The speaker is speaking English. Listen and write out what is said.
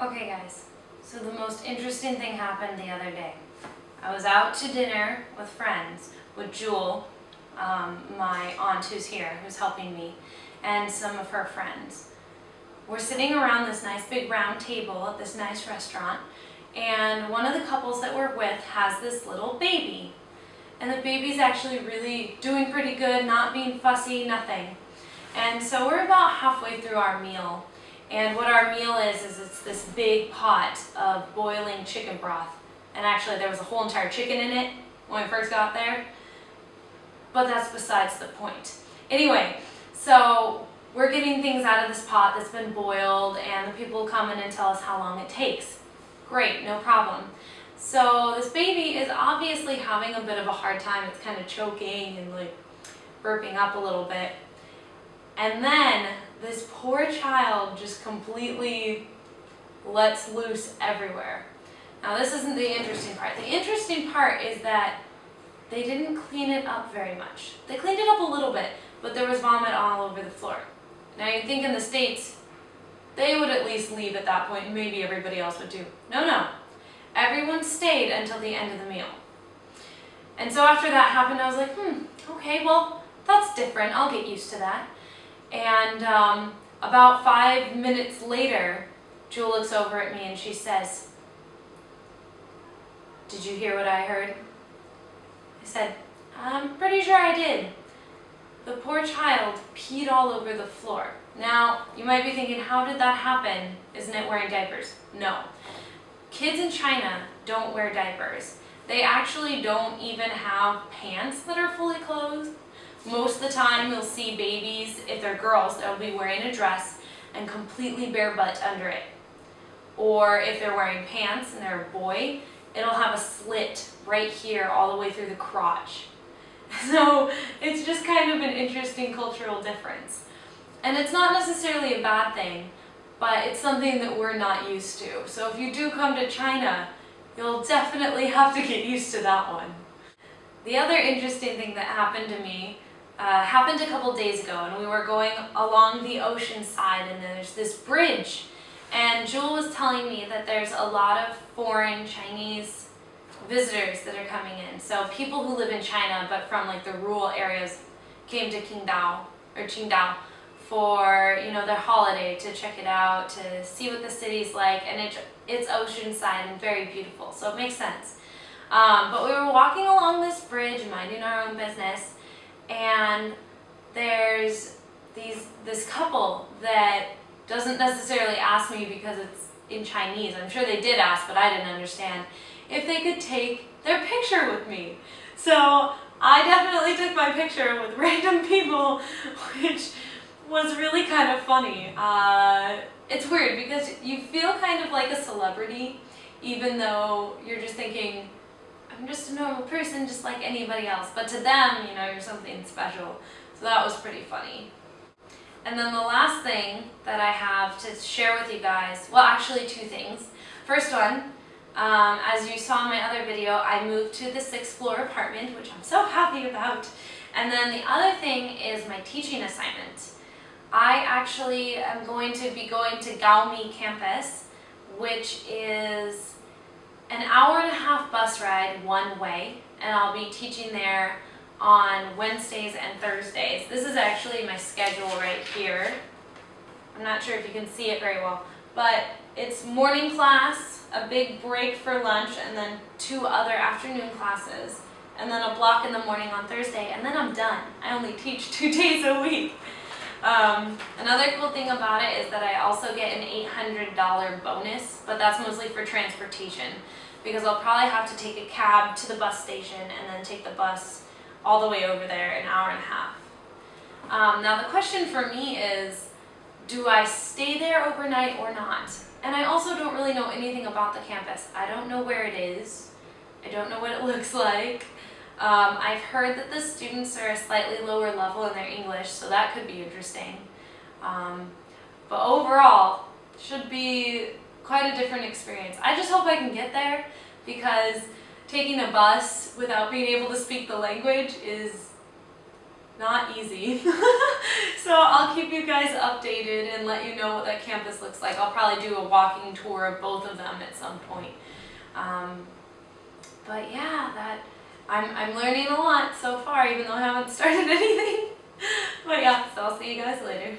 Okay guys, so the most interesting thing happened the other day. I was out to dinner with friends, with Jewel, my aunt who's here, who's helping me, and some of her friends. We're sitting around this nice big round table at this nice restaurant, and one of the couples that we're with has this little baby. And the baby's actually really doing pretty good, not being fussy, nothing. And so we're about halfway through our meal. And what our meal is it's this big pot of boiling chicken broth. And actually there was a whole entire chicken in it when we first got there. But that's besides the point. Anyway, so we're getting things out of this pot that's been boiled, and the people come in and tell us how long it takes. Great, no problem. So this baby is obviously having a bit of a hard time. It's kind of choking and like burping up a little bit. And then this poor child just completely lets loose everywhere. Now this isn't the interesting part. The interesting part is that they didn't clean it up very much. They cleaned it up a little bit, but there was vomit all over the floor. Now you'd think in the States, they would at least leave at that point, and maybe everybody else would too. No. Everyone stayed until the end of the meal. And so after that happened, I was like, okay, well, that's different. I'll get used to that. And about 5 minutes later, Jewel looks over at me and she says, "Did you hear what I heard?" I said, "I'm pretty sure I did." The poor child peed all over the floor. Now, you might be thinking, how did that happen? Isn't it wearing diapers? No. Kids in China don't wear diapers. They actually don't even have pants that are fully clothed. Most of the time you'll see babies, if they're girls, they'll be wearing a dress and completely bare butt under it. Or if they're wearing pants and they're a boy, it'll have a slit right here all the way through the crotch. So it's just kind of an interesting cultural difference. And it's not necessarily a bad thing, but it's something that we're not used to. So if you do come to China, you'll definitely have to get used to that one. The other interesting thing that happened to me happened a couple days ago, and we were going along the ocean side, and there's this bridge. And Jewel was telling me that there's a lot of foreign Chinese visitors that are coming in. So people who live in China, but from like the rural areas, came to Qingdao for, you know, their holiday, to check it out, to see what the city's like, and it's oceanside and very beautiful, so it makes sense. But we were walking along this bridge, minding our own business, and there's this couple that doesn't necessarily ask me because it's in Chinese. I'm sure they did ask, but I didn't understand, if they could take their picture with me. So I definitely took my picture with random people, which was really kind of funny. It's weird because you feel kind of like a celebrity, even though you're just thinking, I'm just a normal person just like anybody else. But to them, you know, you're something special. So that was pretty funny. And then the last thing that I have to share with you guys, well, actually two things. First one, as you saw in my other video, I moved to the 6th floor apartment, which I'm so happy about. And then the other thing is my teaching assignment. I actually am going to be going to Gaomi campus, which is an hour-and-a-half bus ride one way, and I'll be teaching there on Wednesdays and Thursdays. This is actually my schedule right here. I'm not sure if you can see it very well, but it's morning class, a big break for lunch, and then 2 other afternoon classes, and then a block in the morning on Thursday, and then I'm done. I only teach 2 days a week. Another cool thing about it is that I also get an $800 bonus, but that's mostly for transportation, because I'll probably have to take a cab to the bus station and then take the bus all the way over there, an hour-and-a-half. Now the question for me is, do I stay there overnight or not? And I also don't really know anything about the campus. I don't know where it is. I don't know what it looks like. I've heard that the students are a slightly lower level in their English, so that could be interesting. But overall, should be quite a different experience. I just hope I can get there, because taking a bus without being able to speak the language is not easy. So I'll keep you guys updated and let you know what that campus looks like. I'll probably do a walking tour of both of them at some point. But yeah, I'm learning a lot so far, even though I haven't started anything. But yeah, so I'll see you guys later.